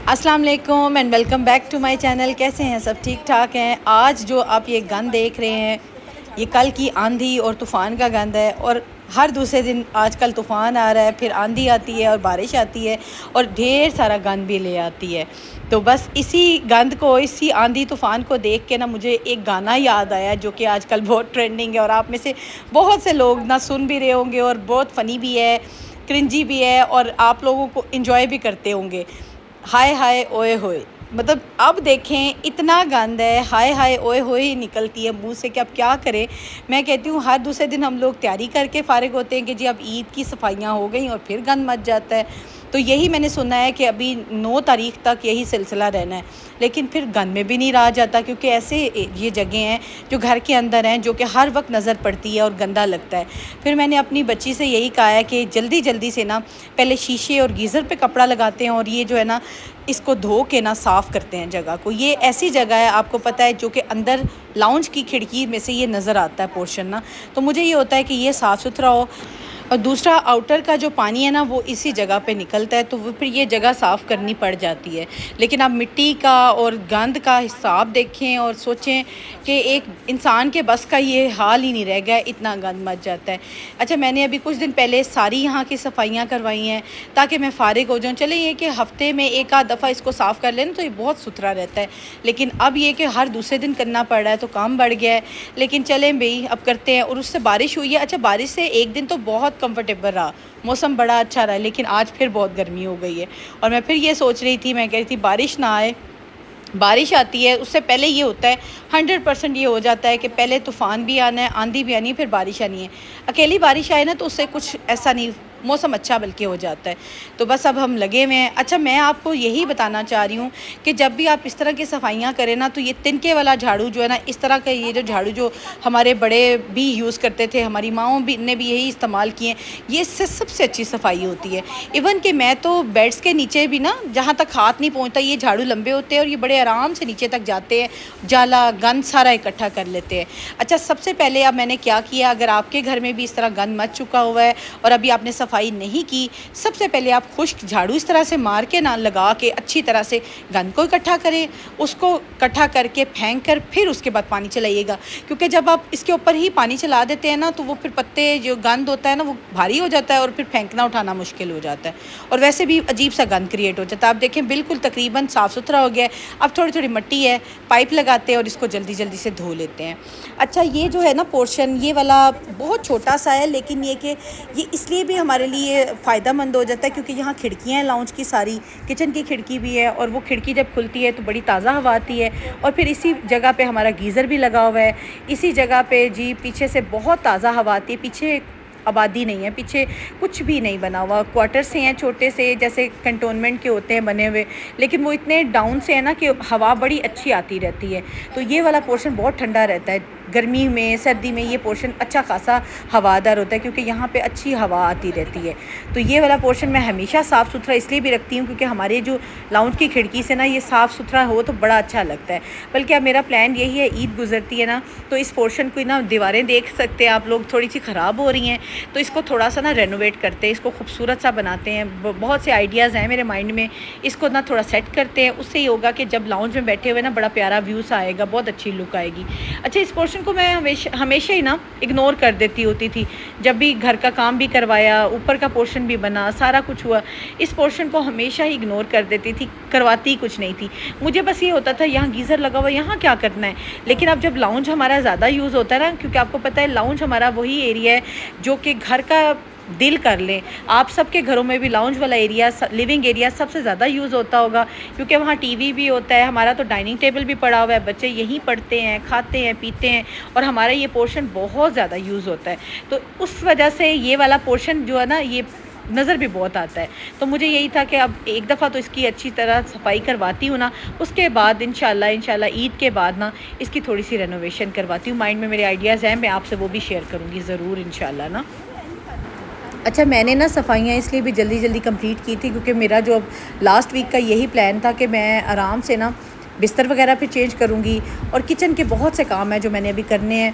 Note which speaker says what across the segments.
Speaker 1: अस्सलाम वालेकुम and welcome back to my channel. कैसे हैं सब? ठीक ठाक हैं। आज जो आप ये गंद देख रहे हैं, ये कल की आंधी और तूफ़ान का गंद है। और हर दूसरे दिन आजकल तूफ़ान आ रहा है, फिर आंधी आती है और बारिश आती है और ढेर सारा गंद भी ले आती है। तो बस इसी गंद को, इसी आंधी तूफ़ान को देख के ना मुझे एक गाना याद आया जो कि आजकल बहुत ट्रेंडिंग है और आप में से बहुत से लोग ना सुन भी रहे होंगे और बहुत फ़नी भी है, क्रिंजी भी है और आप लोगों को इंजॉय भी करते होंगे। हाय हाय ओए होए। मतलब अब देखें इतना गंद है, हाय हाय ओए होए ही निकलती है मुंह से कि अब क्या करें। मैं कहती हूँ हर दूसरे दिन हम लोग तैयारी करके फ़ारिग होते हैं कि जी अब ईद की सफाइयाँ हो गई और फिर गंद मच जाता है। तो यही मैंने सुना है कि अभी 9 तारीख तक यही सिलसिला रहना है, लेकिन फिर गंद में भी नहीं रहा जाता क्योंकि ऐसे ये जगह हैं जो घर के अंदर हैं जो कि हर वक्त नज़र पड़ती है और गंदा लगता है। फिर मैंने अपनी बच्ची से यही कहा है कि जल्दी जल्दी से ना पहले शीशे और गीज़र पे कपड़ा लगाते हैं और ये जो है ना इसको धो के ना साफ़ करते हैं जगह को। ये ऐसी जगह है, आपको पता है, जो कि अंदर लाउंज की खिड़की में से ये नज़र आता है पोर्शन ना। तो मुझे ये होता है कि ये साफ़ सुथरा हो और दूसरा आउटर का जो पानी है ना वो इसी जगह पे निकलता है, तो वो फिर ये जगह साफ़ करनी पड़ जाती है। लेकिन आप मिट्टी का और गंद का हिसाब देखें और सोचें कि एक इंसान के बस का ये हाल ही नहीं रह गया, इतना गंद मच जाता है। अच्छा, मैंने अभी कुछ दिन पहले सारी यहाँ की सफाइयाँ करवाई हैं ताकि मैं फ़ारिग हो जाऊँ। चले ये कि हफ़्ते में एक आध दफ़ा इसको साफ़ कर लें तो ये बहुत सुथरा रहता है, लेकिन अब ये कि हर दूसरे दिन करना पड़ रहा है तो काम बढ़ गया है। लेकिन चलें भई, अब करते हैं। और उससे बारिश हुई है। अच्छा, बारिश से एक दिन तो बहुत कंफर्टेबल रहा, मौसम बड़ा अच्छा रहा, लेकिन आज फिर बहुत गर्मी हो गई है। और मैं फिर ये सोच रही थी, मैं कह रही थी बारिश ना आए। बारिश आती है उससे पहले ये होता है, 100% ये हो जाता है कि पहले तूफ़ान भी आना है, आंधी भी आनी है, फिर बारिश आनी है। अकेली बारिश आए ना तो उससे कुछ ऐसा नहीं, मौसम अच्छा बल्कि हो जाता है। तो बस अब हम लगे हुए हैं। अच्छा, मैं आपको यही बताना चाह रही हूँ कि जब भी आप इस तरह की सफाइयाँ करें ना तो ये तिनके वाला झाड़ू जो है ना, इस तरह का ये जो झाड़ू जो हमारे बड़े भी यूज़ करते थे, हमारी माँओं भी ने भी यही इस्तेमाल किए, ये इससे सबसे अच्छी सफाई होती है। इवन कि मैं तो बेड्स के नीचे भी ना, जहाँ तक हाथ नहीं पहुँचता, ये झाड़ू लंबे होते हैं और ये बड़े आराम से नीचे तक जाते हैं, जाला गंद सारा इकट्ठा कर लेते हैं। अच्छा, सबसे पहले अब मैंने क्या किया, अगर आपके घर में भी इस तरह गंद मच चुका हुआ है और अभी आपने सफाई नहीं की, सबसे पहले आप खुश्क झाड़ू इस तरह से मार के ना, लगा के अच्छी तरह से गंद को इकट्ठा करें। उसको इकट्ठा करके फेंक कर फिर उसके बाद पानी चलाइएगा, क्योंकि जब आप इसके ऊपर ही पानी चला देते हैं ना तो वो फिर पत्ते, जो गंद होता है ना, वो भारी हो जाता है और फिर फेंकना उठाना मुश्किल हो जाता है और वैसे भी अजीब सा गंद क्रिएट हो जाता है। आप देखें बिल्कुल तकरीबन साफ़ सुथरा हो गया है। अब थोड़ी थोड़ी मिट्टी है, पाइप लगाते हैं और इसको जल्दी जल्दी से धो लेते हैं। अच्छा, ये जो है ना पोर्शन, ये वाला बहुत छोटा सा है, लेकिन ये कि ये इसलिए भी हमारे लिए फ़ायदा मंद हो जाता है क्योंकि यहाँ खिड़कियाँ हैं लाउंज की, सारी किचन की खिड़की भी है और वो खिड़की जब खुलती है तो बड़ी ताज़ा हवा आती है। और फिर इसी जगह पे हमारा गीज़र भी लगा हुआ है, इसी जगह पे जी पीछे से बहुत ताज़ा हवा आती है। पीछे आबादी नहीं है, पीछे कुछ भी नहीं बना हुआ, क्वार्टर से हैं छोटे से, जैसे कंटोनमेंट के होते हैं बने हुए, लेकिन वो इतने डाउन से है ना कि हवा बड़ी अच्छी आती रहती है। तो ये वाला पोर्शन बहुत ठंडा रहता है, गर्मी में सर्दी में ये पोर्शन अच्छा खासा हवादार होता है क्योंकि यहाँ पे अच्छी हवा आती रहती है। तो ये वाला पोर्शन मैं हमेशा साफ़ सुथरा इसलिए भी रखती हूँ क्योंकि हमारे जो लाउंज की खिड़की से ना ये साफ़ सुथरा हो तो बड़ा अच्छा लगता है। बल्कि अब मेरा प्लान यही है, ईद गुजरती है ना तो इस पोर्शन को ना, दीवारें देख सकते हैं आप लोग थोड़ी सी ख़राब हो रही हैं, तो इसको थोड़ा सा ना रेनोवेट करते हैं, इसको खूबसूरत सा बनाते हैं। बहुत से आइडियाज़ हैं मेरे माइंड में, इसको ना थोड़ा सेट करते हैं। उससे ये होगा कि जब लाउंज में बैठे हुए ना बड़ा प्यारा व्यू सा आएगा, बहुत अच्छी लुक आएगी। अच्छा, इस पोर्शन को मैं हमेशा ही ना इग्नोर कर देती होती थी। जब भी घर का काम भी करवाया, ऊपर का पोर्शन भी बना, सारा कुछ हुआ, इस पोर्शन को हमेशा ही इग्नोर कर देती थी, करवाती कुछ नहीं थी। मुझे बस ये होता था यहाँ गीज़र लगा हुआ, यहाँ क्या करना है। लेकिन अब जब लाउंज हमारा ज़्यादा यूज़ होता है ना, क्योंकि आपको पता है लाउंज हमारा वही एरिया है जो कि घर का दिल कर लें। आप सबके घरों में भी लाउंज वाला एरिया, लिविंग एरिया सबसे ज़्यादा यूज़ होता होगा क्योंकि वहाँ टीवी भी होता है, हमारा तो डाइनिंग टेबल भी पड़ा हुआ है, बच्चे यहीं पढ़ते हैं, खाते हैं, पीते हैं और हमारा ये पोर्शन बहुत ज़्यादा यूज़ होता है। तो उस वजह से ये वाला पोर्शन जो है ना, ये नज़र भी बहुत आता है। तो मुझे यही था कि अब एक दफ़ा तो इसकी अच्छी तरह सफाई करवाती हूँ ना, उसके बाद इंशाल्लाह ईद के बाद ना इसकी थोड़ी सी रेनोवेशन करवाती हूँ। माइंड में मेरे आइडियाज़ हैं, मैं आपसे वो भी शेयर करूँगी ज़रूर इंशाल्लाह ना। अच्छा, मैंने ना सफाइयाँ इसलिए भी जल्दी जल्दी कंप्लीट की थी क्योंकि मेरा जो अब लास्ट वीक का यही प्लान था कि मैं आराम से ना बिस्तर वगैरह पे चेंज करूँगी और किचन के बहुत से काम हैं जो मैंने अभी करने हैं।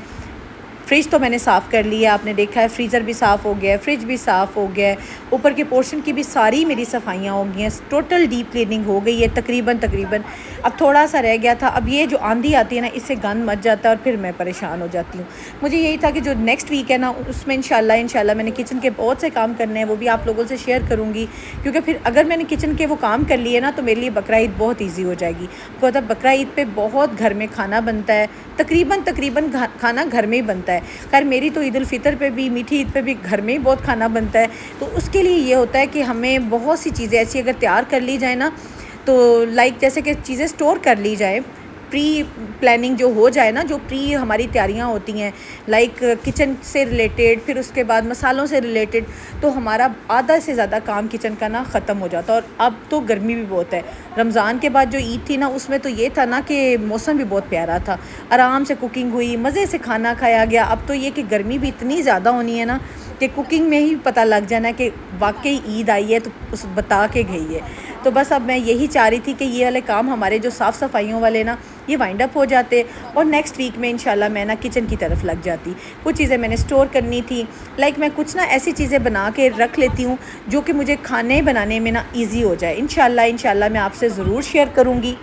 Speaker 1: फ्रिज तो मैंने साफ़ कर लिया, आपने देखा है, फ्रीज़र भी साफ़ हो गया है, फ्रिज भी साफ़ हो गया है, ऊपर के पोर्शन की भी सारी मेरी सफाइयाँ हो गई हैं, टोटल डीप क्लीनिंग हो गई है तकरीबन। अब थोड़ा सा रह गया था। अब ये जो आंधी आती है ना, इससे गंद मच जाता है और फिर मैं परेशान हो जाती हूँ। मुझे यही था कि जो नेक्स्ट वीक है ना, उसमें इंशाल्लाह मैंने किचन के बहुत से काम करने हैं, वो भी आप लोगों से शेयर करूँगी, क्योंकि फिर अगर मैंने किचन के वो काम कर लिए ना, तो मेरे लिए बकरा ईद बहुत ईजी हो जाएगी। मतलब बकरा ईद पे बहुत घर में खाना बनता है, तकरीबन खाना घर में ही बनता है। खैर मेरी तो ईद उल फितर पे भी, मीठी ईद पे भी घर में ही बहुत खाना बनता है। तो उसके लिए ये होता है कि हमें बहुत सी चीज़ें ऐसी अगर तैयार कर ली जाए ना, तो लाइक जैसे कि चीज़ें स्टोर कर ली जाए, प्री प्लानिंग जो हो जाए ना, जो प्री हमारी तैयारियां होती हैं, लाइक किचन से रिलेटेड, फिर उसके बाद मसालों से रिलेटेड, तो हमारा आधा से ज़्यादा काम किचन का ना ख़त्म हो जाता है। और अब तो गर्मी भी बहुत है। रमज़ान के बाद जो ईद थी ना, उसमें तो ये था ना कि मौसम भी बहुत प्यारा था, आराम से कुकिंग हुई, मज़े से खाना खाया गया। अब तो ये कि गर्मी भी इतनी ज़्यादा होनी है ना कि कुकिंग में ही पता लग जाना कि वाकई ईद आई है, तो उस बता के गई है। तो बस अब मैं यही चाह रही थी कि ये वाले काम हमारे जो साफ़ सफाइयों वाले ना, ये वाइंड अप हो जाते और नेक्स्ट वीक में इंशाल्लाह मैं ना किचन की तरफ लग जाती। कुछ चीज़ें मैंने स्टोर करनी थी, लाइक मैं कुछ ना ऐसी चीज़ें बना के रख लेती हूँ जो कि मुझे खाने बनाने में ना ईजी हो जाए। इंशाल्लाह मैं आपसे ज़रूर शेयर करूँगी।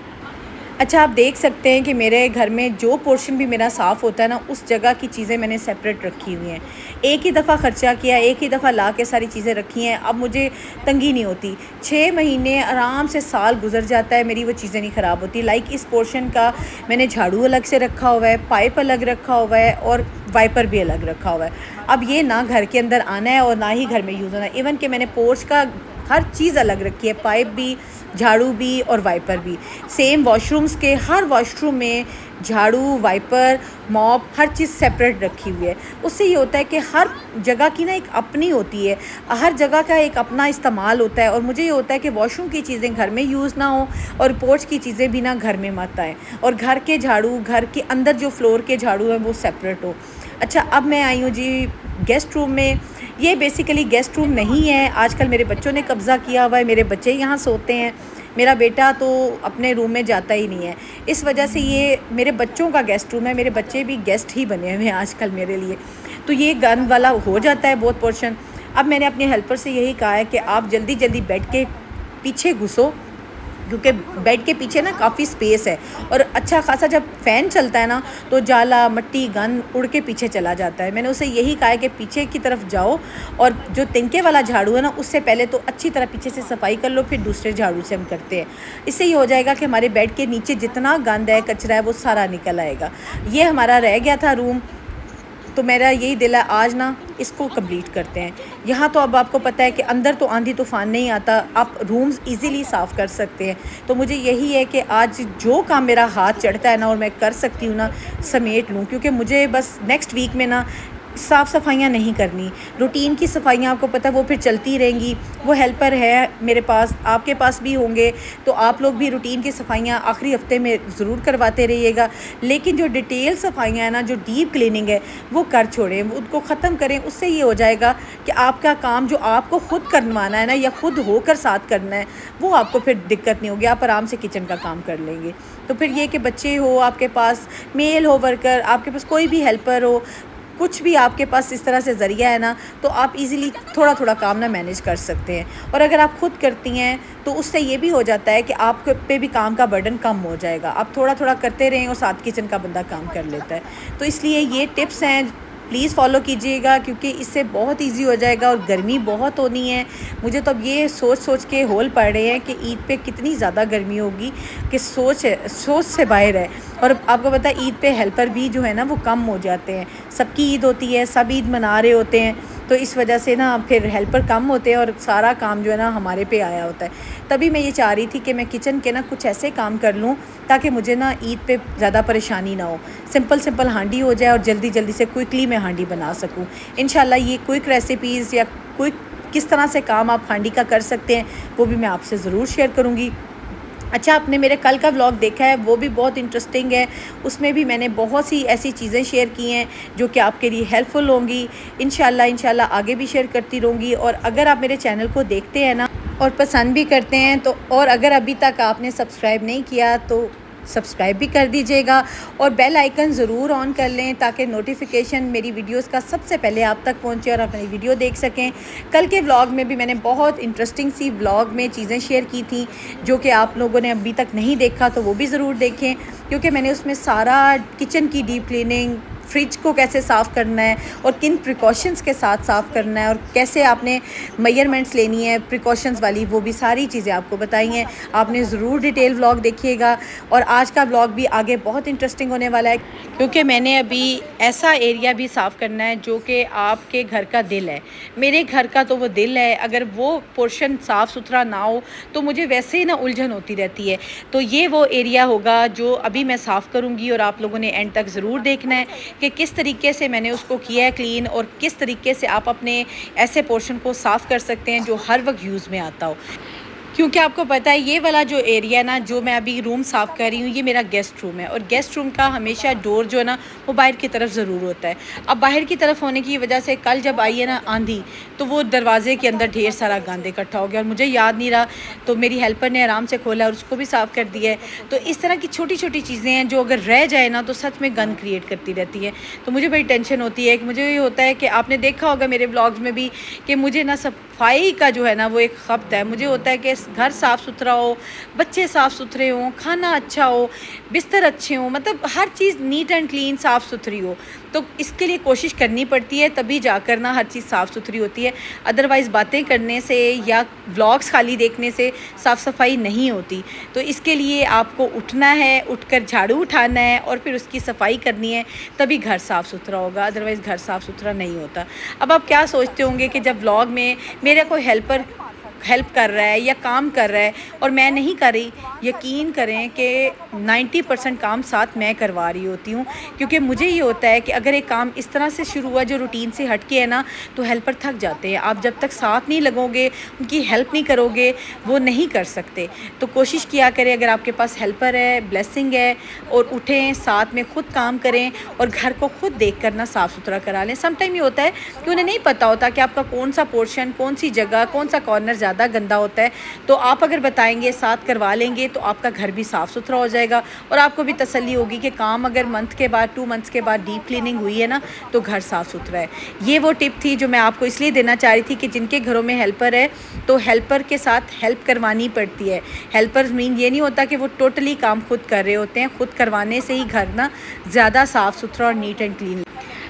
Speaker 1: अच्छा, आप देख सकते हैं कि मेरे घर में जो पोर्शन भी मेरा साफ़ होता है ना, उस जगह की चीज़ें मैंने सेपरेट रखी हुई हैं। एक ही दफ़ा ख़र्चा किया, एक ही दफ़ा ला के सारी चीज़ें रखी हैं। अब मुझे तंगी नहीं होती, 6 महीने आराम से साल गुजर जाता है, मेरी वो चीज़ें नहीं ख़राब होती। लाइक इस पोर्शन का मैंने झाड़ू अलग से रखा हुआ है, पाइप अलग रखा हुआ है और वाइपर भी अलग रखा हुआ है। अब ये ना घर के अंदर आना है और ना ही घर में यूज़ होना है। इवन कि मैंने पोर्च का हर चीज़ अलग रखी है, पाइप भी, झाड़ू भी और वाइपर भी। सेम वॉशरूम्स के हर वॉशरूम में झाड़ू, वाइपर, मॉप, हर चीज़ सेपरेट रखी हुई है। उससे ये होता है कि हर जगह की ना एक अपनी होती है, हर जगह का एक अपना इस्तेमाल होता है। और मुझे ये होता है कि वॉशरूम की चीज़ें घर में यूज़ ना हो और पोर्च की चीज़ें भी ना घर में मत आए, और घर के झाड़ू, घर के अंदर जो फ्लोर के झाड़ू हैं वो सेपरेट हो। अच्छा, अब मैं आई हूँ जी गेस्ट रूम में। ये बेसिकली गेस्ट रूम नहीं है, आजकल मेरे बच्चों ने कब्ज़ा किया हुआ है, मेरे बच्चे यहाँ सोते हैं, मेरा बेटा तो अपने रूम में जाता ही नहीं है। इस वजह से ये मेरे बच्चों का गेस्ट रूम है, मेरे बच्चे भी गेस्ट ही बने हुए हैं आजकल मेरे लिए। तो ये गंद वाला हो जाता है बहुत पोर्शन। अब मैंने अपने हेल्पर से यही कहा है कि आप जल्दी जल्दी बेड के पीछे घुसो, क्योंकि बेड के पीछे ना काफ़ी स्पेस है, और अच्छा खासा जब फ़ैन चलता है ना, तो जाला, मट्टी, गंद उड़ के पीछे चला जाता है। मैंने उसे यही कहा है कि पीछे की तरफ जाओ, और जो तिनके वाला झाड़ू है ना, उससे पहले तो अच्छी तरह पीछे से सफाई कर लो, फिर दूसरे झाड़ू से हम करते हैं। इससे ये हो जाएगा कि हमारे बेड के नीचे जितना गंद है, कचरा है, वो सारा निकल आएगा। ये हमारा रह गया था रूम, तो मेरा यही दिल है आज ना इसको कंप्लीट करते हैं। यहाँ तो अब आपको पता है कि अंदर तो आंधी तूफ़ान नहीं आता, आप रूम्स इजीली साफ़ कर सकते हैं। तो मुझे यही है कि आज जो काम मेरा हाथ चढ़ता है ना और मैं कर सकती हूँ ना, समेट लूँ, क्योंकि मुझे बस नेक्स्ट वीक में ना साफ़ सफाइयाँ नहीं करनी। रूटीन की सफाइयाँ आपको पता है वो फिर चलती रहेंगी। वो हेल्पर है मेरे पास, आपके पास भी होंगे, तो आप लोग भी रूटीन की सफाइयाँ आखिरी हफ्ते में ज़रूर करवाते रहिएगा। लेकिन जो डिटेल सफाइयाँ हैं ना, जो डीप क्लीनिंग है, वो कर छोड़ें, उनको ख़त्म करें। उससे ये हो जाएगा कि आपका काम जो आपको ख़ुद करवाना है ना, या ख़ुद होकर साथ करना है, वो आपको फिर दिक्कत नहीं होगी, आप आराम से किचन का काम कर लेंगे। तो फिर ये कि बच्चे हो आपके पास, मेल हो वर्कर, आपके पास कोई भी हेल्पर हो, कुछ भी आपके पास इस तरह से ज़रिया है ना, तो आप इजीली थोड़ा थोड़ा काम ना मैनेज कर सकते हैं। और अगर आप ख़ुद करती हैं तो उससे ये भी हो जाता है कि आप पे भी काम का बर्डन कम हो जाएगा। आप थोड़ा थोड़ा करते रहें और साथ किचन का बंदा काम कर लेता है। तो इसलिए ये टिप्स हैं, प्लीज़ फॉलो कीजिएगा, क्योंकि इससे बहुत इजी हो जाएगा। और गर्मी बहुत होनी है, मुझे तो अब ये सोच सोच के होल पड़ रहे हैं कि ईद पे कितनी ज़्यादा गर्मी होगी कि सोच से बाहर है। और आपको पता है ईद पे हेल्पर भी जो है ना वो कम हो जाते हैं, सबकी ईद होती है, सब ईद मना रहे होते हैं, तो इस वजह से ना फिर हेल्पर कम होते हैं और सारा काम जो है ना हमारे पे आया होता है। तभी मैं ये चाह रही थी कि मैं किचन के ना कुछ ऐसे काम कर लूँ ताकि मुझे ना ईद पे ज़्यादा परेशानी ना हो, सिंपल हांडी हो जाए और जल्दी जल्दी से क्विकली मैं हांडी बना सकूँ। इंशाल्लाह ये क्विक रेसिपीज़ या क्विक किस तरह से काम आप हांडी का कर सकते हैं वो भी मैं आपसे ज़रूर शेयर करूँगी। अच्छा, आपने मेरे कल का व्लॉग देखा है, वो भी बहुत इंटरेस्टिंग है। उसमें भी मैंने बहुत सी ऐसी चीज़ें शेयर की हैं जो कि आपके लिए हेल्पफुल होंगी। इंशाल्लाह आगे भी शेयर करती रहूँगी। और अगर आप मेरे चैनल को देखते हैं ना और पसंद भी करते हैं तो, और अगर अभी तक आपने सब्सक्राइब नहीं किया तो सब्सक्राइब भी कर दीजिएगा और बेल आइकन ज़रूर ऑन कर लें ताकि नोटिफिकेशन मेरी वीडियोस का सबसे पहले आप तक पहुंचे और आप मेरी वीडियो देख सकें। कल के व्लॉग में भी मैंने बहुत इंटरेस्टिंग सी व्लॉग में चीज़ें शेयर की थी जो कि आप लोगों ने अभी तक नहीं देखा, तो वो भी ज़रूर देखें, क्योंकि मैंने उसमें सारा किचन की डीप क्लीनिंग, फ्रिज को कैसे साफ़ करना है और किन प्रिकॉशंस के साथ साफ़ करना है और कैसे आपने मेजरमेंट्स लेनी है प्रिकॉशंस वाली, वो भी सारी चीज़ें आपको बताई हैं। आपने ज़रूर डिटेल व्लॉग देखिएगा और आज का व्लॉग भी आगे बहुत इंटरेस्टिंग होने वाला है, क्योंकि मैंने अभी ऐसा एरिया भी साफ़ करना है जो कि आपके घर का दिल है। मेरे घर का तो वो दिल है, अगर वो पोर्शन साफ़ सुथरा ना हो तो मुझे वैसे ही ना उलझन होती रहती है। तो ये वो एरिया होगा जो अभी मैं साफ़ करूँगी और आप लोगों ने एंड तक ज़रूर देखना है कि किस तरीके से मैंने उसको किया है क्लीन और किस तरीके से आप अपने ऐसे पोर्शन को साफ़ कर सकते हैं जो हर वक्त यूज़ में आता हो। क्योंकि आपको पता है ये वाला जो एरिया ना, जो मैं अभी रूम साफ़ कर रही हूँ, ये मेरा गेस्ट रूम है और गेस्ट रूम का हमेशा डोर जो है ना वो बाहर की तरफ ज़रूर होता है। अब बाहर की तरफ होने की वजह से कल जब आई है ना आंधी, तो वो दरवाज़े के अंदर ढेर सारा गंद इकट्ठा हो गया और मुझे याद नहीं रहा, तो मेरी हेल्पर ने आराम से खोला और उसको भी साफ़ कर दिया है। तो इस तरह की छोटी छोटी चीज़ें हैं जो अगर रह जाए ना तो सच में गंद क्रिएट करती रहती है। तो मुझे बड़ी टेंशन होती है कि मुझे ये होता है कि आपने देखा होगा मेरे ब्लॉग्स में भी कि मुझे ना सफाई का जो है ना वो एक खपत है। मुझे होता है कि घर साफ़ सुथरा हो, बच्चे साफ़ सुथरे हों, खाना अच्छा हो, बिस्तर अच्छे हों, मतलब हर चीज़ नीट एंड क्लीन साफ़ सुथरी हो। तो इसके लिए कोशिश करनी पड़ती है, तभी जाकर ना हर चीज़ साफ़ सुथरी होती है। अदरवाइज़ बातें करने से या व्लॉग्स खाली देखने से साफ़ सफाई नहीं होती। तो इसके लिए आपको उठना है, उठकर झाड़ू उठाना है और फिर उसकी सफाई करनी है, तभी घर साफ़ सुथरा होगा, अदरवाइज़ घर साफ़ सुथरा नहीं होता। अब आप क्या सोचते होंगे कि जब व्लॉग में मेरा कोई हेल्प कर रहा है या काम कर रहा है और मैं नहीं कर रही, यकीन करें कि 90% काम साथ मैं करवा रही होती हूँ, क्योंकि मुझे ये होता है कि अगर एक काम इस तरह से शुरू हुआ जो रूटीन से हट के है ना, तो हेल्पर थक जाते हैं। आप जब तक साथ नहीं लगोगे, उनकी हेल्प नहीं करोगे, वो नहीं कर सकते। तो कोशिश किया करें, अगर आपके पास हेल्पर है, ब्लेसिंग है, और उठें साथ में ख़ुद काम करें और घर को खुद देख कर ना साफ़ सुथरा करा लें। समटाइम ये होता है कि उन्हें नहीं पता होता कि आपका कौन सा पोर्शन, कौन सी जगह, कौन सा कॉर्नर ज़्यादा गंदा होता है। तो आप अगर बताएंगे, साथ करवा लेंगे, तो आपका घर भी साफ़ सुथरा हो जाएगा और आपको भी तसल्ली होगी कि काम अगर मंथ के बाद, 2 मंथ्स के बाद डीप क्लीनिंग हुई है ना, तो घर साफ़ सुथरा है। ये वो टिप थी जो मैं आपको इसलिए देना चाह रही थी कि जिनके घरों में हेल्पर है, तो हेल्पर के साथ हेल्प करवानी पड़ती है। हेल्पर्स मीन ये नहीं होता कि वो टोटली काम खुद कर रहे होते हैं, खुद करवाने से ही घर ना ज़्यादा साफ़ सुथरा और नीट एंड क्लीन।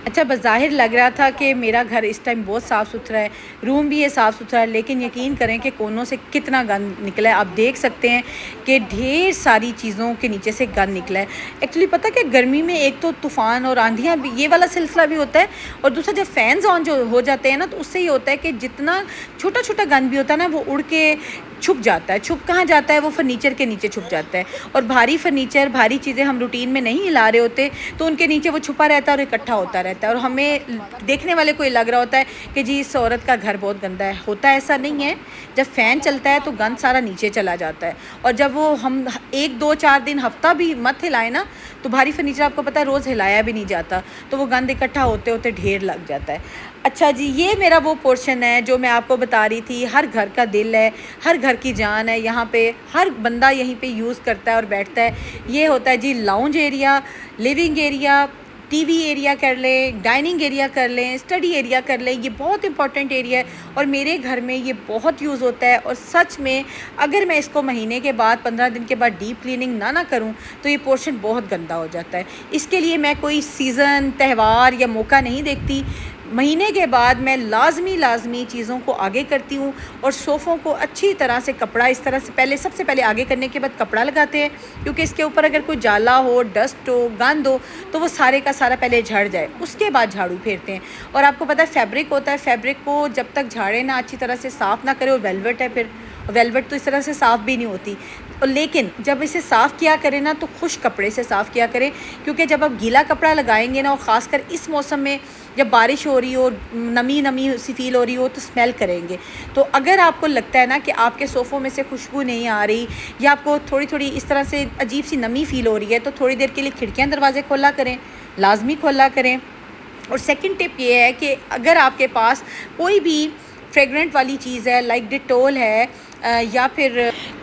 Speaker 1: अच्छा, बज़ाहिर लग रहा था कि मेरा घर इस टाइम बहुत साफ़ सुथरा है, रूम भी ये साफ़ सुथरा है, लेकिन यकीन करें कि कोनों से कितना गंद निकला है। आप देख सकते हैं कि ढेर सारी चीज़ों के नीचे से गंद निकला है। एक्चुअली पता है कि गर्मी में एक तो तूफ़ान और आंधियाँ भी, ये वाला सिलसिला भी होता है, और दूसरा जब फ़ैन्स ऑन जो हो जाते हैं ना, तो उससे ये होता है कि जितना छोटा छोटा गंद भी होता है ना, वो उड़ के छुप जाता है। छुप कहाँ जाता है? वो फर्नीचर के नीचे छुप जाता है। और भारी फर्नीचर, भारी चीज़ें हम रूटीन में नहीं हिला रहे होते, तो उनके नीचे वो छुपा रहता है और इकट्ठा होता रहता है, और हमें देखने वाले को ये लग रहा होता है कि जी इस औरत का घर बहुत गंदा है। होता ऐसा नहीं है। जब फ़ैन चलता है तो गंद सारा नीचे चला जाता है, और जब वो हम 1, 2, 4 दिन, हफ्ता भी मत हिलाए ना, तो भारी फर्नीचर आपको पता है रोज़ हिलाया भी नहीं जाता, तो वो गंद इकट्ठा होते होते ढेर लग जाता है। अच्छा जी, ये मेरा वो पोर्शन है जो मैं आपको बता रही थी। हर घर का दिल है, हर घर की जान है। यहाँ पे हर बंदा यहीं पे यूज़ करता है और बैठता है। ये होता है जी lounge area, living area, TV area कर लें, डाइनिंग एरिया कर लें, स्टडी एरिया कर लें। ये बहुत इंपॉर्टेंट एरिया है और मेरे घर में ये बहुत यूज़ होता है। और सच में अगर मैं इसको महीने के बाद, 15 दिन के बाद डीप क्लीनिंग ना करूं, तो ये पोर्शन बहुत गंदा हो जाता है। इसके लिए मैं कोई सीज़न, त्यौहार या मौका नहीं देखती। महीने के बाद मैं लाजमी चीज़ों को आगे करती हूँ, और सोफ़ों को अच्छी तरह से कपड़ा इस तरह से पहले, सबसे पहले आगे करने के बाद कपड़ा लगाते हैं, क्योंकि इसके ऊपर अगर कोई जाला हो, डस्ट हो, गंद हो, तो वो सारे का सारा पहले झड़ जाए, उसके बाद झाड़ू फेरते हैं। और आपको पता है फैब्रिक होता है, फैब्रिक को जब तक झाड़े ना, अच्छी तरह से साफ़ ना करें, और वेलवेट है, फिर वेलवेट तो इस तरह से साफ़ भी नहीं होती। लेकिन जब इसे साफ़ किया करें ना, तो खुश कपड़े से साफ़ किया करें, क्योंकि जब आप गीला कपड़ा लगाएंगे ना, और ख़ासकर इस मौसम में जब बारिश हो रही हो, नमी सी फील हो रही हो, तो स्मेल करेंगे। तो अगर आपको लगता है ना कि आपके सोफ़ों में से खुशबू नहीं आ रही, या आपको थोड़ी थोड़ी इस तरह से अजीब सी नमी फ़ील हो रही है, तो थोड़ी देर के लिए खिड़कियाँ दरवाजे खोला करें, लाजमी खोला करें। और सेकंड टिप ये है कि अगर आपके पास कोई भी फ्रेगरेंट वाली चीज़ है, लाइक डिटोल है, या फिर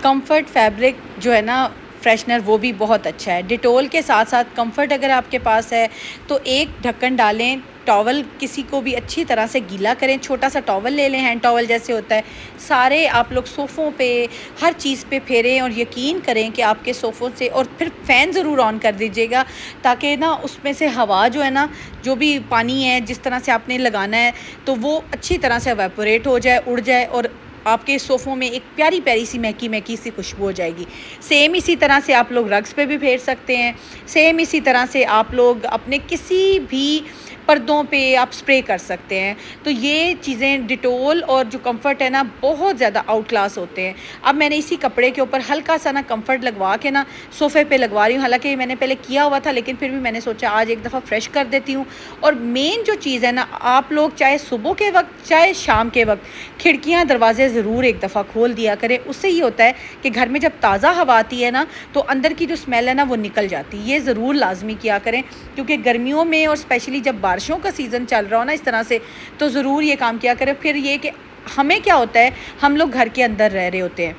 Speaker 1: कंफर्ट फैब्रिक जो है ना, फ्रेशनर वो भी बहुत अच्छा है। डिटोल के साथ साथ कंफर्ट अगर आपके पास है तो एक ढक्कन डालें, टॉवल किसी को भी अच्छी तरह से गीला करें, छोटा सा टॉवल ले लें, हैंड टॉवल जैसे होता है, सारे आप लोग सोफ़ों पे हर चीज़ पे फेरें और यकीन करें कि आपके सोफ़ों से, और फिर फ़ैन ज़रूर ऑन कर दीजिएगा ताकि ना उसमें से हवा जो है ना, जो भी पानी है जिस तरह से आपने लगाना है तो वो अच्छी तरह से एवेपोरेट हो जाए, उड़ जाए और आपके सोफ़ों में एक प्यारी प्यारी सी महकी महकी सी खुशबू हो जाएगी। सेम इसी तरह से आप लोग रग्स पे भी फेर सकते हैं। सेम इसी तरह से आप लोग अपने किसी भी पर्दों पे आप स्प्रे कर सकते हैं। तो ये चीज़ें डिटोल और जो कंफर्ट है ना बहुत ज़्यादा आउट क्लास होते हैं। अब मैंने इसी कपड़े के ऊपर हल्का सा ना कंफर्ट लगवा के ना सोफ़े पे लगवा रही हूँ। हालांकि मैंने पहले किया हुआ था लेकिन फिर भी मैंने सोचा आज एक दफ़ा फ्रेश कर देती हूँ। और मेन जो चीज़ है ना, आप लोग चाहे सुबह के वक्त चाहे शाम के वक्त खिड़कियाँ दरवाजे ज़रूर एक दफ़ा खोल दिया करें। उससे ये होता है कि घर में जब ताज़ा हवा आती है ना तो अंदर की जो स्मेल है ना वो निकल जाती है। ये ज़रूर लाजमी किया करें क्योंकि गर्मियों में और स्पेशली जब बारिशों का सीज़न चल रहा हो ना इस तरह से, तो ज़रूर ये काम किया करें। फिर ये कि हमें क्या होता है, हम लोग घर के अंदर रह रहे होते हैं,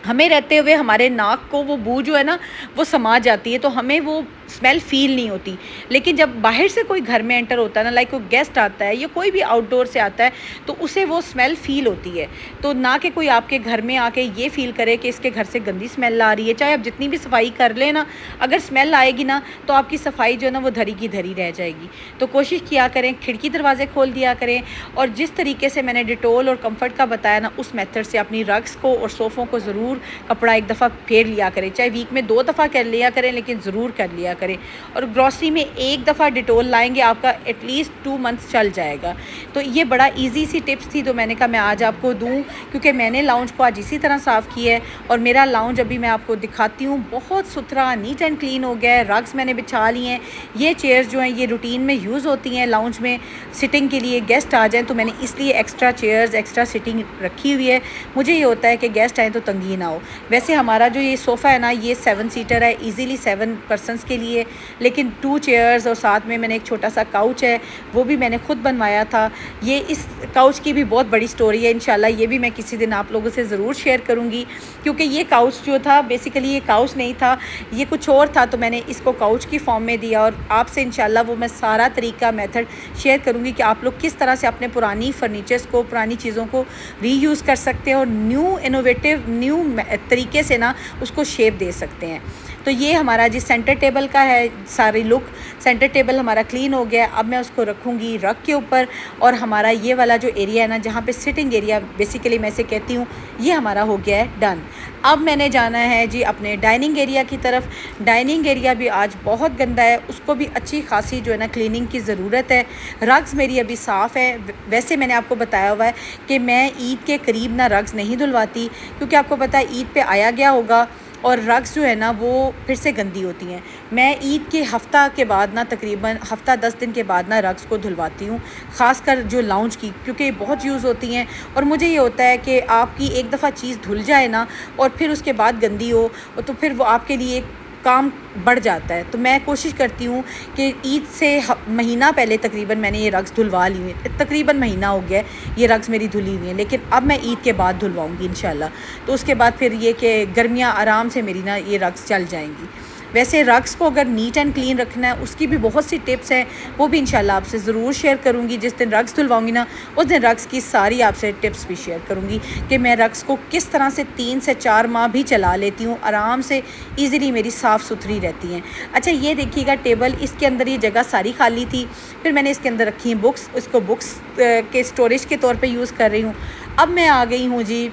Speaker 1: हमें रहते हुए हमारे नाक को वो बू जो है ना वो समा जाती है तो हमें वो स्मेल फ़ील नहीं होती। लेकिन जब बाहर से कोई घर में एंटर होता है ना, लाइक कोई गेस्ट आता है या कोई भी आउटडोर से आता है तो उसे वो स्मेल फ़ील होती है। तो ना कि कोई आपके घर में आके ये फ़ील करे कि इसके घर से गंदी स्मेल आ रही है। चाहे आप जितनी भी सफाई कर लें ना, अगर स्मेल आएगी ना तो आपकी सफाई जो है ना वो धरी की धरी रह जाएगी। तो कोशिश किया करें, खिड़की दरवाजे खोल दिया करें और जिस तरीके से मैंने डिटोल और कंफर्ट का बताया ना उस मेथड से अपनी रग्स को और सोफ़ों को ज़रूर कपड़ा एक दफ़ा फेर लिया करें। चाहे वीक में 2 दफ़ा कर लिया करें लेकिन ज़रूर कर लिया करें। और ग्रॉसरी में एक दफ़ा डिटोल लाएंगे आपका एटलीस्ट 2 मंथ्स चल जाएगा। तो ये बड़ा इजी सी टिप्स थी तो मैंने कहा मैं आज आपको दूं क्योंकि मैंने लाउंज को आज इसी तरह साफ़ किया है और मेरा लाउंज अभी मैं आपको दिखाती हूँ, बहुत सुथरा नीट एंड क्लीन हो गया है। रग्स मैंने बिछा लिए हैं। ये चेयर्स जो हैं ये रूटीन में यूज़ होती हैं लाउंज में सिटिंग के लिए, गेस्ट आ जाएँ तो मैंने इसलिए एक्स्ट्रा चेयर्स एक्स्ट्रा सिटिंग रखी हुई है। मुझे ये होता है कि गेस्ट आएँ तो तंगी ना हो। वैसे हमारा जो ये सोफ़ा है ना ये 7 सीटर है, ईज़िली 7 पर्सनस के लिए, लेकिन 2 चेयर्स और साथ में मैंने एक छोटा सा काउच है वो भी मैंने खुद बनवाया था। ये इस काउच की भी बहुत बड़ी स्टोरी है, इंशाल्लाह ये भी मैं किसी दिन आप लोगों से ज़रूर शेयर करूँगी क्योंकि ये काउच जो था बेसिकली ये काउच नहीं था, ये कुछ और था तो मैंने इसको काउच की फॉर्म में दिया और आपसे इंशाल्लाह वो मैं सारा तरीका मेथड शेयर करूँगी कि आप लोग किस तरह से अपने पुरानी फर्नीचर्स को, पुरानी चीज़ों को रीयूज़ कर सकते हैं और न्यू इनोवेटिव न्यू तरीके से ना उसको शेप दे सकते हैं। तो ये हमारा जी सेंटर टेबल का है सारी लुक। सेंटर टेबल हमारा क्लीन हो गया। अब मैं उसको रखूँगी रग के ऊपर और हमारा ये वाला जो एरिया है ना जहाँ पे सिटिंग एरिया बेसिकली मैं इसे कहती हूँ, ये हमारा हो गया है डन। अब मैंने जाना है जी अपने डाइनिंग एरिया की तरफ। डाइनिंग एरिया भी आज बहुत गंदा है, उसको भी अच्छी खासी जो है ना क्लीनिंग की ज़रूरत है। रग्स मेरी अभी साफ़ है। वैसे मैंने आपको बताया हुआ है कि मैं ईद के करीब ना रग्स नहीं धुलवाती क्योंकि आपको पता है ईद पे आया गया होगा और रग्स जो है ना वो फिर से गंदी होती हैं। मैं ईद के हफ़्ता के बाद ना तकरीबन हफ़्ता 10 दिन के बाद ना रग्स को धुलवाती हूँ, ख़ासकर जो लाउंज की, क्योंकि बहुत यूज़ होती हैं। और मुझे ये होता है कि आपकी एक दफ़ा चीज़ धुल जाए ना और फिर उसके बाद गंदी हो तो फिर वो आपके लिए काम बढ़ जाता है। तो मैं कोशिश करती हूँ कि ईद से महीना पहले तकरीबन मैंने ये रग्स धुलवा ली हुई है। तकरीबन महीना हो गया है ये रग्स मेरी धुली हुई हैं, लेकिन अब मैं ईद के बाद धुलवाऊँगी इंशाल्लाह। तो उसके बाद फिर ये कि गर्मियाँ आराम से मेरी ना ये रग्स चल जाएंगी। वैसे रग्स को अगर नीट एंड क्लीन रखना है उसकी भी बहुत सी टिप्स हैं, वो भी इंशाल्लाह आपसे ज़रूर शेयर करूँगी। जिस दिन रग्स धुलवाऊँगी ना उस दिन रग्स की सारी आपसे टिप्स भी शेयर करूँगी कि मैं रग्स को किस तरह से 3 से 4 माह भी चला लेती हूँ आराम से, ईज़िली मेरी साफ़ सुथरी रहती हैं। अच्छा ये देखिएगा टेबल, इसके अंदर ये जगह सारी खाली थी, फिर मैंने इसके अंदर रखी हैं बुक्स, इसको बुक्स के स्टोरेज के तौर पर यूज़ कर रही हूँ। अब मैं आ गई हूँ जी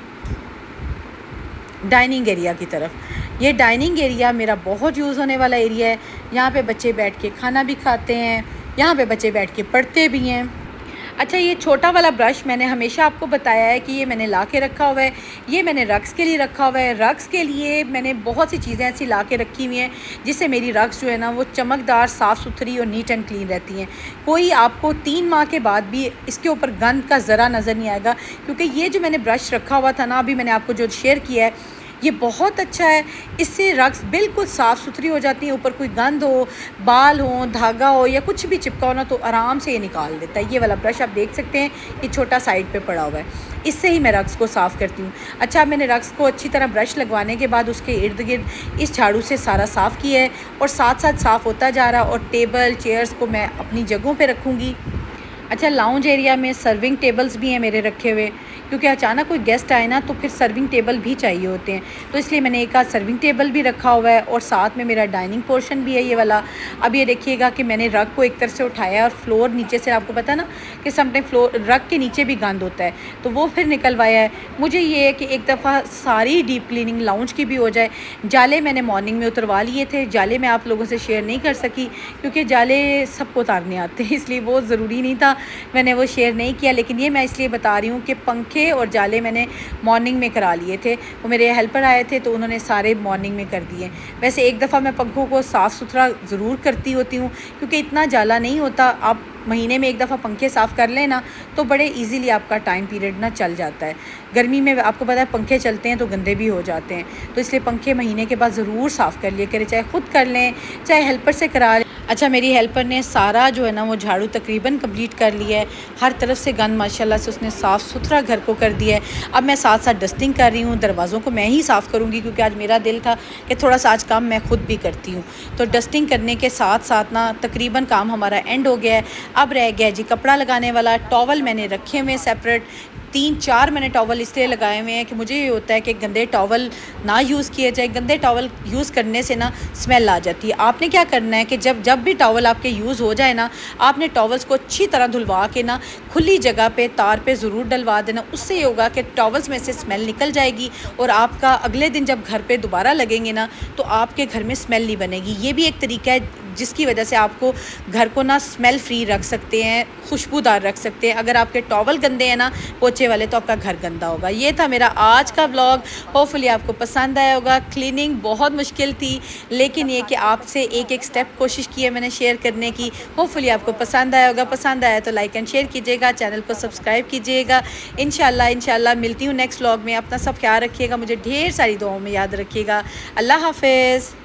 Speaker 1: डाइनिंग एरिया की तरफ। ये डाइनिंग एरिया मेरा बहुत यूज़ होने वाला एरिया है। यहाँ पे बच्चे बैठ के खाना भी खाते हैं, यहाँ पे बच्चे बैठ के पढ़ते भी हैं। अच्छा ये छोटा वाला ब्रश मैंने हमेशा आपको बताया है कि ये मैंने ला के रखा हुआ है, ये मैंने रग्स के लिए रखा हुआ है। रग्स के लिए मैंने बहुत सी चीज़ें ऐसी ला के रखी हुई हैं जिससे मेरी रग्स जो है ना वो चमकदार, साफ़ सुथरी और नीट एंड क्लीन रहती हैं। कोई आपको 3 माह के बाद भी इसके ऊपर गंद का ज़रा नज़र नहीं आएगा क्योंकि ये जो मैंने ब्रश रखा हुआ था ना, अभी मैंने आपको जो शेयर किया है, ये बहुत अच्छा है, इससे रग्स बिल्कुल साफ़ सुथरी हो जाती हैं। ऊपर कोई गंद हो, बाल हो, धागा हो या कुछ भी चिपका हो ना, तो आराम से ये निकाल देता है। ये वाला ब्रश आप देख सकते हैं, ये छोटा साइड पे पड़ा हुआ है, इससे ही मैं रग्स को साफ़ करती हूँ। अच्छा, अब मैंने रग्स को अच्छी तरह ब्रश लगवाने के बाद उसके इर्द गिर्द इस झाड़ू से सारा साफ़ किया है और साथ साथ साफ़ होता जा रहा। और टेबल चेयर्स को मैं अपनी जगहों पे रखूँगी। अच्छा, लाउंज एरिया में सर्विंग टेबल्स भी हैं मेरे रखे हुए, क्योंकि अचानक कोई गेस्ट आए ना तो फिर सर्विंग टेबल भी चाहिए होते हैं, तो इसलिए मैंने एक आध सर्विंग टेबल भी रखा हुआ है और साथ में मेरा डाइनिंग पोर्शन भी है ये वाला। अब ये देखिएगा कि मैंने रग को एक तरफ से उठाया और फ्लोर नीचे से, आपको पता ना कि समटाइम फ्लोर रग के नीचे भी गंद होता है, तो वो फिर निकलवाया है। मुझे ये है कि एक दफ़ा सारी डीप क्लीनिंग लाउंज की भी हो जाए। जाले मैंने मॉर्निंग में उतरवा लिए थे, जाले मैं आप लोगों से शेयर नहीं कर सकी क्योंकि जाले सबको उतारने आते हैं, इसलिए वो ज़रूरी नहीं था, मैंने वो शेयर नहीं किया। लेकिन ये मैं इसलिए बता रही हूँ कि पंखे और जाले मैंने मॉर्निंग में करा लिए थे, वो मेरे हेल्पर आए थे तो उन्होंने सारे मॉर्निंग में कर दिए। वैसे एक दफ़ा मैं पंखों को साफ़ सुथरा ज़रूर करती होती हूँ क्योंकि इतना जाला नहीं होता। आप महीने में एक दफ़ा पंखे साफ़ कर लें ना तो बड़े इजीली आपका टाइम पीरियड ना चल जाता है। गर्मी में आपको पता है पंखे चलते हैं तो गंदे भी हो जाते हैं, तो इसलिए पंखे महीने के बाद ज़रूर साफ़ कर लिया करें, चाहे ख़ुद कर लें चाहे हेल्पर से करा लें। अच्छा, मेरी हेल्पर ने सारा जो है ना वो झाड़ू तकरीबन कंप्लीट कर लिया है, हर तरफ से गंद माशाल्लाह से उसने साफ़ सुथरा घर को कर दिया है। अब मैं साथ साथ डस्टिंग कर रही हूँ, दरवाज़ों को मैं ही साफ़ करूँगी क्योंकि आज मेरा दिल था कि थोड़ा सा आज काम मैं ख़ुद भी करती हूँ। तो डस्टिंग करने के साथ साथ ना तकरीबन काम हमारा एंड हो गया है। अब रह गया जी कपड़ा लगाने वाला। टॉवल मैंने रखे हुए सेपरेट, 3-4 मैंने टॉवल इसलिए लगाए हुए हैं कि मुझे ये होता है कि गंदे टॉवल ना यूज़ किए जाए। गंदे टॉवल यूज़ करने से ना स्मेल आ जाती है। आपने क्या करना है कि जब भी टॉवल आपके यूज़ हो जाए ना, आपने टॉवल्स को अच्छी तरह धुलवा के ना खुली जगह पे तार पे ज़रूर डलवा देना। उससे ये होगा कि टॉवल्स में से स्मेल निकल जाएगी और आपका अगले दिन जब घर पे दोबारा लगेंगे ना तो आपके घर में स्मेल नहीं बनेगी। ये भी एक तरीका है जिसकी वजह से आपको घर को ना स्मेल फ्री रख सकते हैं, खुशबूदार रख सकते हैं। अगर आपके टॉवल गंदे हैं ना पोछे वाले तो आपका घर गंदा होगा। ये था मेरा आज का व्लॉग, होपफुली आपको पसंद आया होगा। क्लीनिंग बहुत मुश्किल थी लेकिन ये कि आपसे एक एक स्टेप कोशिश की है मैंने शेयर करने की, होपफुली आपको पसंद आया होगा। पसंद आया तो लाइक एंड शेयर कीजिएगा, चैनल को सब्सक्राइब कीजिएगा। इंशाल्लाह मिलती हूँ नेक्स्ट व्लॉग में। अपना सब ख्याल रखिएगा, मुझे ढेर सारी दुआओं में याद रखिएगा। अल्लाह हाफिज़।